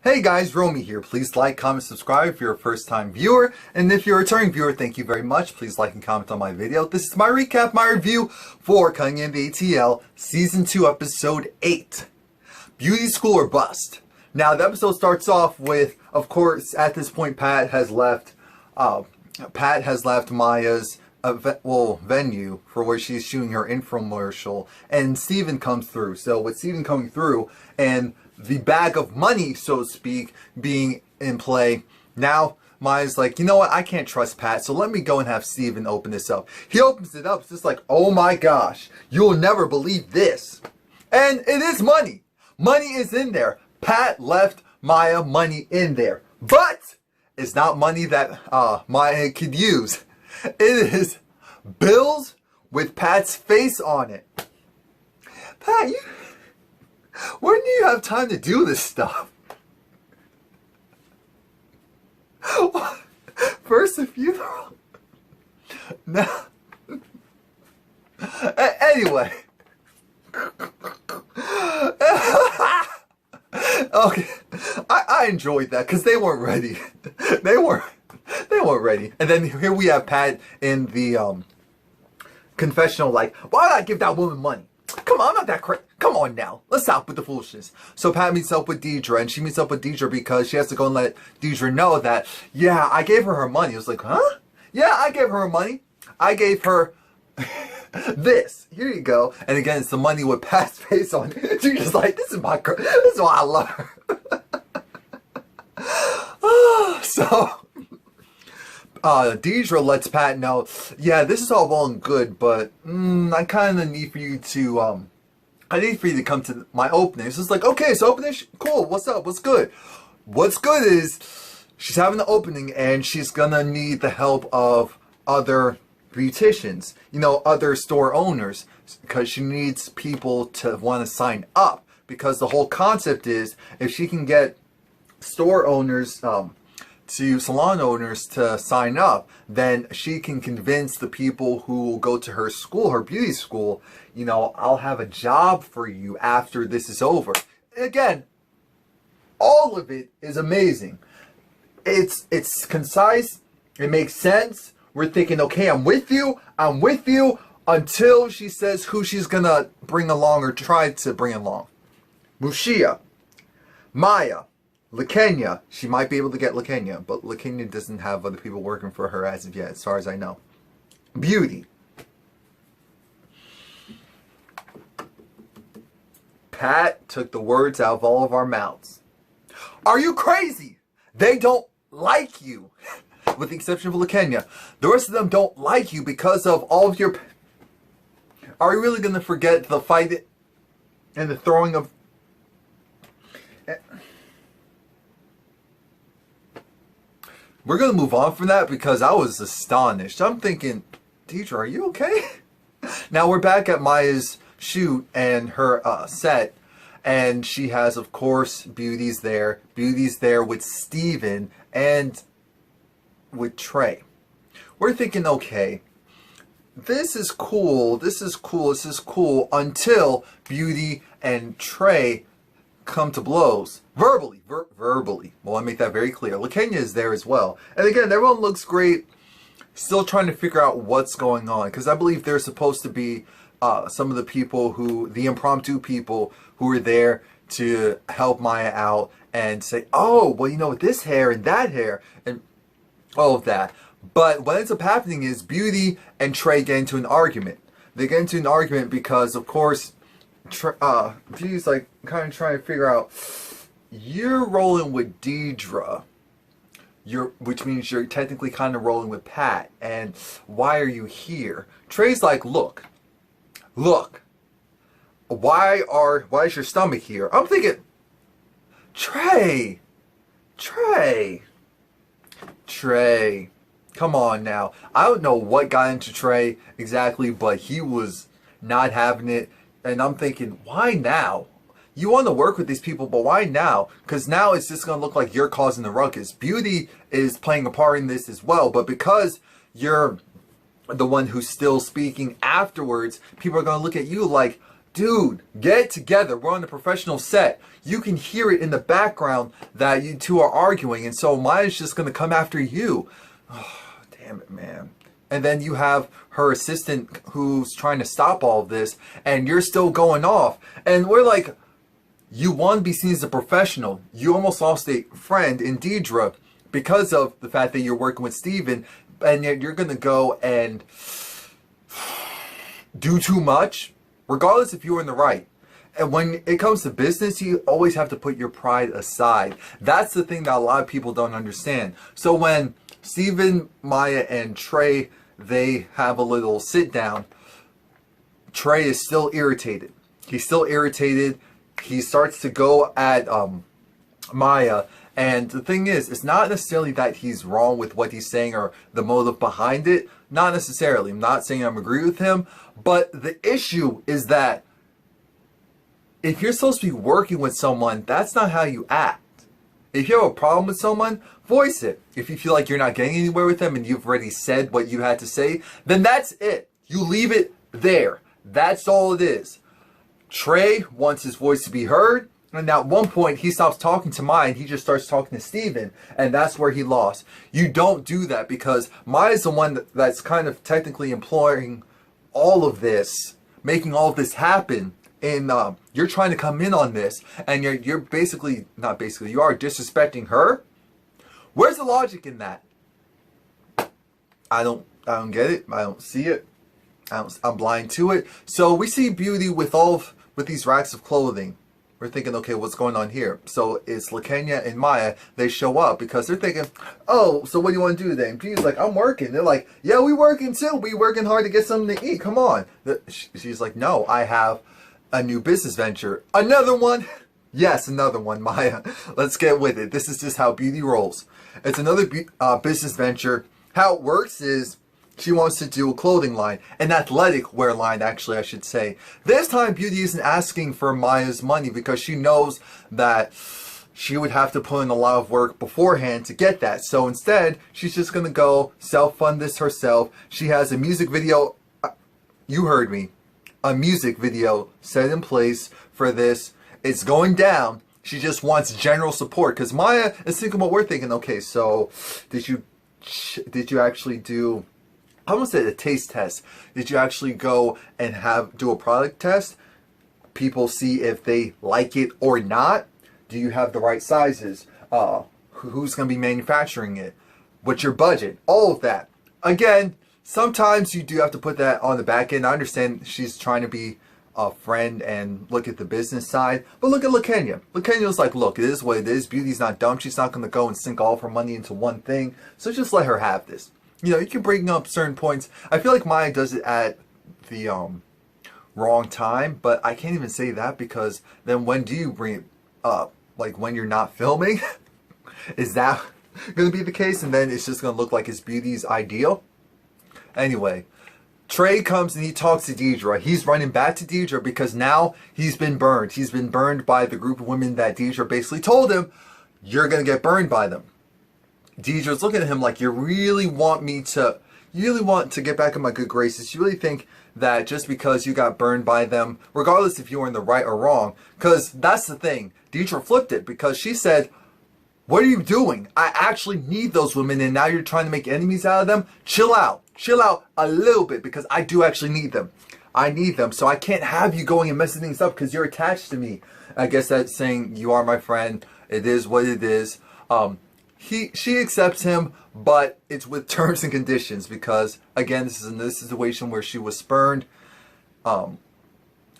Hey guys, Romie here. Please like, comment, subscribe if you're a first time viewer. And if you're a returning viewer, thank you very much. Please like and comment on my video. This is my recap, my review for Cutting in the ATL Season 2, Episode 8. Beauty School or Bust. Now, the episode starts off with, of course, at this point, Pat has left Maya's venue for where she's shooting her infomercial, and Steven comes through. So with Steven coming through and the bag of money, so to speak, being in play, now Maya's like, you know what, I can't trust Pat, so let me go and have Steven open this up. He opens it up, it's just like, oh my gosh, you'll never believe this. And it is money. Money is in there. Pat left Maya money in there. But it's not money that Maya could use. It is bills with Pat's face on it. Pat, when do you have time to do this stuff? First a funeral. Now, anyway. Okay, I enjoyed that because they weren't ready. They weren't ready. And then here we have Pat in the confessional, like, why did I give that woman money? Come on, I'm not that crazy. Come on now, let's stop with the foolishness. So Pat meets up with Deidre, and she meets up with Deidre because she has to go and let Deidre know that, yeah, I gave her money. It was like, huh? Yeah, I gave her money. I gave her this. Here you go. And again, it's the money with Pat's face on it. She's just like, this is my girl. This is why I love her. So Deidre lets Pat know, yeah, this is all well and good, but I kind of need for you to I need for you to come to my opening. It's just like, okay, so opening, cool, what's up, what's good? What's good is she's having the opening and she's gonna need the help of other beauticians, you know, other store owners, because she needs people to want to sign up, because the whole concept is if she can get store owners to salon owners to sign up, then she can convince the people who will go to her school, her beauty school, you know, I'll have a job for you after this is over. And again, all of it is amazing. It's concise, it makes sense. We're thinking, okay, I'm with you, until she says who she's gonna bring along or try to bring along. Mushia, Maya, LaKenya. She might be able to get LaKenya, but LaKenya doesn't have other people working for her as of yet, as far as I know. Beauty. Pat took the words out of all of our mouths. Are you crazy? They don't like you. With the exception of LaKenya. The rest of them don't like you because of all of your... Are you really going to forget the fight and the throwing of... We're going to move on from that because I was astonished. I'm thinking, Deidre, are you okay? Now we're back at Maya's shoot and her set. And she has, of course, Beauty's there. Beauty's there with Steven and with Trey. We're thinking, okay, this is cool, until Beauty and Trey come to blows. Verbally. Well, I make that very clear. LaKenya is there as well. And again, everyone looks great. Still trying to figure out what's going on. Because I believe there's supposed to be some of the people the impromptu people who are there to help Maya out and say, oh, well, you know, this hair and that hair and all of that. But what ends up happening is Beauty and Trey get into an argument. They get into an argument because, of course, Beauty's like kind of trying to figure out, you're rolling with Deidre, which means you're technically kind of rolling with Pat, and why are you here? Trey's like, look, why is your stomach here? I'm thinking, Trey, come on now. I don't know what got into Trey exactly, but he was not having it. And I'm thinking, why now? You want to work with these people, but why now? Because now it's just going to look like you're causing the ruckus. Beauty is playing a part in this as well, but because you're the one who's still speaking afterwards, people are going to look at you like, dude, get it together. We're on a professional set. You can hear it in the background that you two are arguing, and so Maya's just gonna come after you. Oh, damn it, man. And then you have her assistant who's trying to stop all of this, and you're still going off. And we're like, you want to be seen as a professional. You almost lost a friend in Deidre because of the fact that you're working with Steven, and yet you're going to go and do too much, regardless if you're in the right. And when it comes to business, you always have to put your pride aside. That's the thing that a lot of people don't understand. So when Steven, Maya, and Trey, they have a little sit down, Trey is still irritated. He's still irritated. He starts to go at Maya. And the thing is, it's not necessarily that he's wrong with what he's saying or the motive behind it. Not necessarily. I'm not saying I'm agree with him. But the issue is that if you're supposed to be working with someone, that's not how you act. If you have a problem with someone, voice it. If you feel like you're not getting anywhere with them and you've already said what you had to say, then that's it. You leave it there. That's all it is. Trey wants his voice to be heard. And at one point, he stops talking to Maya and he just starts talking to Steven. And that's where he lost. You don't do that because Maya's the one that's kind of technically employing all of this, making all of this happen. And you're trying to come in on this. And you're basically, not basically, you are disrespecting her. Where's the logic in that? I don't get it. I don't see it. I'm blind to it. So we see Beauty with these racks of clothing. We're thinking, okay, what's going on here? So it's LaKenya and Maya. They show up because they're thinking, oh, so what do you want to do today? And Beauty's like, I'm working. They're like, yeah, we working too. We working hard to get something to eat. Come on. She's like, no, I have a new business venture. Another one? Yes, another one, Maya. Let's get with it. This is just how Beauty rolls. It's another business venture. How it works is she wants to do a clothing line, an athletic wear line, actually, I should say. This time, Beauty isn't asking for Maya's money because she knows that she would have to put in a lot of work beforehand to get that. So instead, she's just going to go self-fund this herself. She has a music video, you heard me, a music video set in place for this. It's going down. She just wants general support because Maya is thinking what we're thinking. Okay, so did you actually do, I almost said a taste test. Did you actually go and do a product test? People see if they like it or not. Do you have the right sizes? Who's going to be manufacturing it? What's your budget? All of that. Again, sometimes you do have to put that on the back end. I understand she's trying to be a friend and look at the business side. But look at LaKenya. LaKenya's like, look, it is what it is. Beauty's not dumb. She's not going to go and sink all of her money into one thing. So just let her have this. You know, you can bring up certain points. I feel like Maya does it at the wrong time. But I can't even say that because then when do you bring it up? Like when you're not filming? Is that going to be the case? And then it's just going to look like it's Beauty's ideal? Anyway. Trey comes and he talks to Deidre. He's running back to Deidre because now he's been burned. He's been burned by the group of women that Deidre basically told him, you're going to get burned by them. Deidre's looking at him like, you really want to get back in my good graces. You really think that just because you got burned by them, regardless if you were in the right or wrong, because that's the thing. Deidre flipped it because she said, what are you doing? I actually need those women and now you're trying to make enemies out of them? Chill out. Chill out a little bit because I do actually need them. I need them. So I can't have you going and messing things up because you're attached to me. I guess that's saying you are my friend. It is what it is. She accepts him, but it's with terms and conditions because, again, this is in this situation where she was spurned.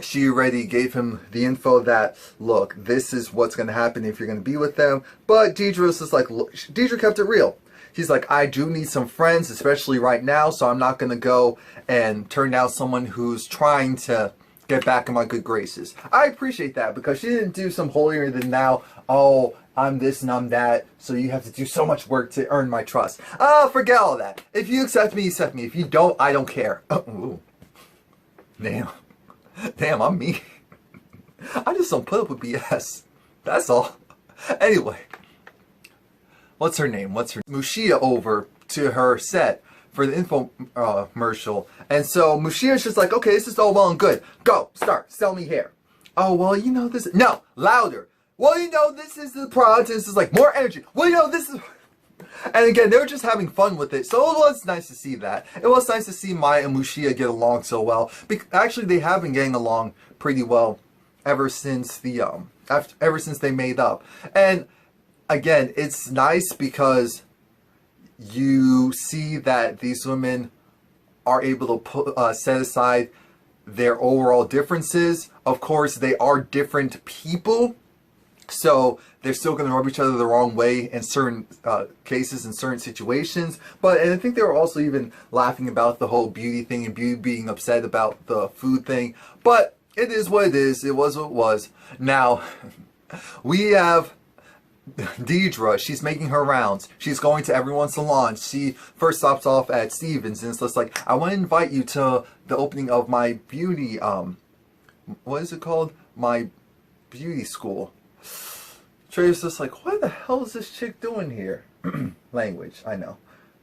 She already gave him the info that, look, this is what's going to happen if you're going to be with them. But Deidre was just like, look, Deidre kept it real. She's like, I do need some friends, especially right now, so I'm not going to go and turn down someone who's trying to get back in my good graces. I appreciate that because she didn't do some holier than thou, oh, I'm this and I'm that, so you have to do so much work to earn my trust. Forget all that. If you accept me, you accept me. If you don't, I don't care. Ooh. Damn. Damn, I'm me. I just don't put up with BS. That's all. Anyway. What's her name? Mushia over to her set for the infomercial. And so Mushia's just like, okay, this is all well and good. Go, start, sell me hair. Oh, well, you know this. No, louder. Well, you know, this is the product. This is like more energy. Well, you know, this is. And again, they were just having fun with it. So it was nice to see that. It was nice to see Maya and Mushia get along so well. Actually, they have been getting along pretty well ever since ever since they made up. And again, it's nice because you see that these women are able to set aside their overall differences. Of course, they are different people, so they're still going to rub each other the wrong way in certain cases, in certain situations. And I think they were also even laughing about the whole beauty thing and beauty being upset about the food thing. But it is what it is. It was what it was. Now, we have Deidre. She's making her rounds. She's going to everyone's salon. She first stops off at Steven's and it's just like, I want to invite you to the opening of my beauty, what is it called? My beauty school. Trey's just like, what the hell is this chick doing here? Language, I know.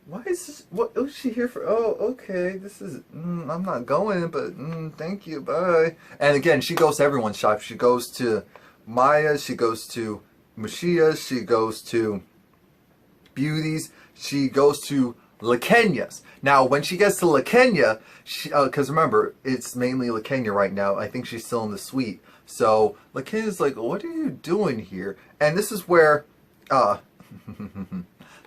Why is this, what is she here for? Oh, okay, this is, I'm not going, but thank you, bye. And again, she goes to everyone's shop. She goes to Maya, she goes to Mushia, she goes to Beauty's, she goes to LaKenya's. Now, when she gets to LaKenya, because remember, it's mainly LaKenya right now. I think she's still in the suite. So LaKenya's like, what are you doing here? And this is where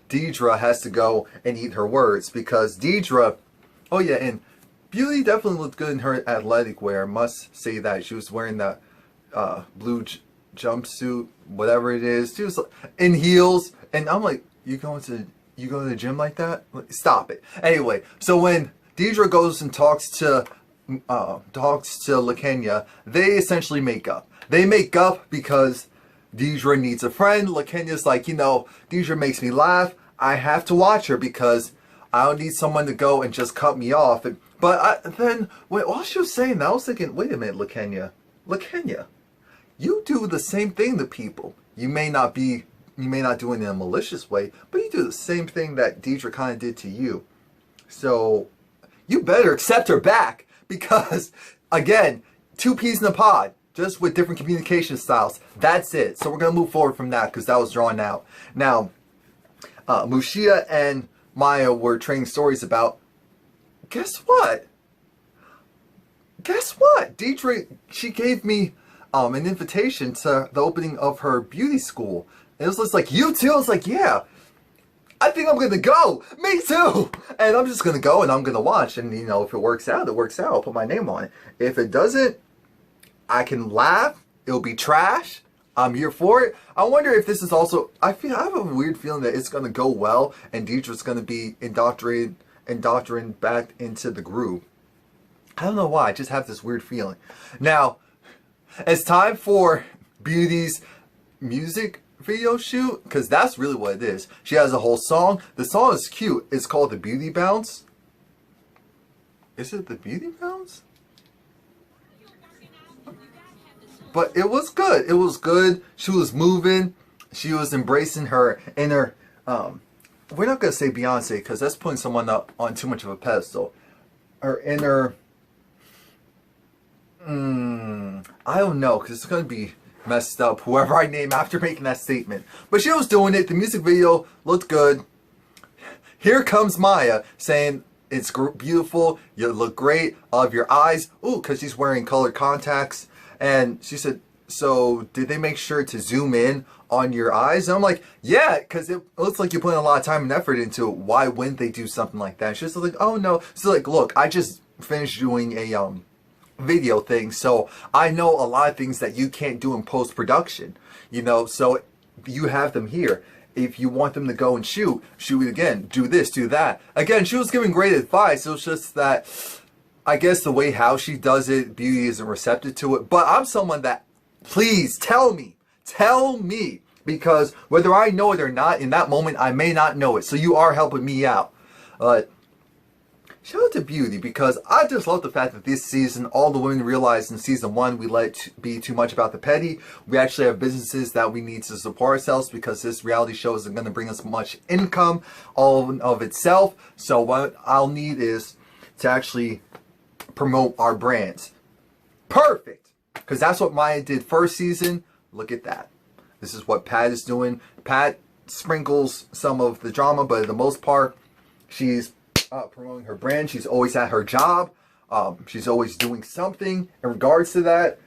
Deidre has to go and eat her words, because Deidre, oh yeah, and Beauty definitely looked good in her athletic wear. Must say that. She was wearing that blue jumpsuit, whatever it is. She was in heels, and I'm like, you go to the gym like that? Stop it. Anyway, so when Deidre goes and talks to LaKenya, they essentially make up. They make up because Deidre needs a friend. LaKenya's like, you know, Deidre makes me laugh. I have to watch her because I don't need someone to go and just cut me off. Then while she was saying that, I was thinking, wait a minute, LaKenya, you do the same thing to people. You may not do it in a malicious way, but you do the same thing that Deidre kind of did to you. So you better accept her back, because again, two peas in a pod, just with different communication styles. That's it. So we're going to move forward from that because that was drawn out. Now, Mushia and Maya were trading stories about, guess what? Deidre, she gave me an invitation to the opening of her beauty school. And it was just like, you too? I was like, yeah, I think I'm going to go. Me too. And I'm just going to go and I'm going to watch. And, you know, if it works out, it works out. I'll put my name on it. If it doesn't, I can laugh. It'll be trash. I'm here for it. I wonder if this is also, I have a weird feeling that it's going to go well and Deidre's going to be indoctrinated back into the groove. I don't know why. I just have this weird feeling. Now, it's time for Beauty's music video shoot, because that's really what it is. She has a whole song. The song is cute. It's called The Beauty Bounce. Is it The Beauty Bounce? But it was good. It was good. She was moving. She was embracing her inner, we're not going to say Beyonce because that's putting someone up on too much of a pedestal. Her inner, I don't know, because it's going to be messed up, whoever I name after making that statement. But she was doing it. The music video looked good. Here comes Maya saying, it's beautiful, you look great, I love your eyes. Ooh, because she's wearing colored contacts. And she said, so did they make sure to zoom in on your eyes? And I'm like, yeah, because it looks like you're putting a lot of time and effort into it. Why wouldn't they do something like that? She's like, oh no. So like, look, I just finished doing a video thing, so I know a lot of things that you can't do in post-production, you know, so you have them here. If you want them to go and shoot it again, do this, do that. Again, she was giving great advice. It was just that, I guess the way how she does it, Beauty isn't receptive to it. But I'm someone that, please tell me, because whether I know it or not, in that moment, I may not know it. So you are helping me out. shout out to Beauty, because I just love the fact that this season, all the women realized in season 1, we let it be too much about the petty. We actually have businesses that we need to support ourselves, because this reality show isn't going to bring us much income all of itself. So what I'll need is to actually promote our brands. Perfect! Because that's what Maya did first season. Look at that. This is what Pat is doing. Pat sprinkles some of the drama, but for the most part, she's promoting her brand. She's always at her job. She's always doing something in regards to that.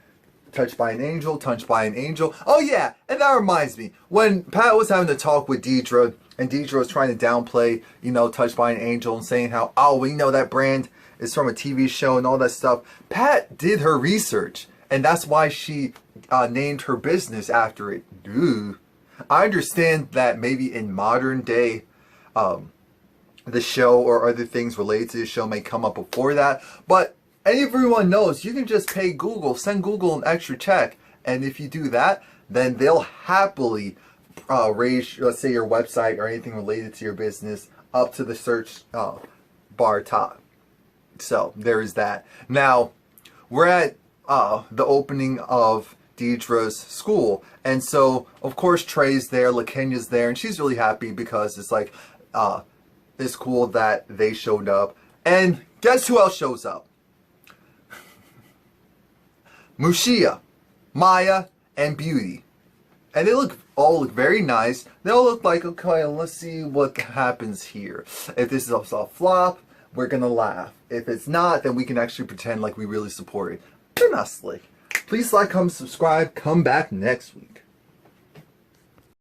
Touched by an angel, touched by an angel. Oh yeah, and that reminds me, when Pat was having a talk with Deidre, and Deidre was trying to downplay, you know, Touched by an Angel, and saying how, oh, we know that brand is from a TV show and all that stuff. Pat did her research, and that's why she named her business after it. Ooh. I understand that maybe in modern day, the show or other things related to the show may come up before that, but everyone knows you can just pay Google, send Google an extra check, and if you do that, then they'll happily raise, let's say, your website or anything related to your business up to the search bar top. So there is that. Now we're at the opening of Deidre's school, and so of course Trey's there, LaKenya's there, and she's really happy because it's like it's cool that they showed up. And guess who else shows up? Mushia, Maya, and Beauty. And they all look very nice. They all look like, okay, let's see what happens here. If this is a flop, we're gonna laugh. If it's not, then we can actually pretend like we really support it. They're not slick. Please like, comment, subscribe. Come back next week.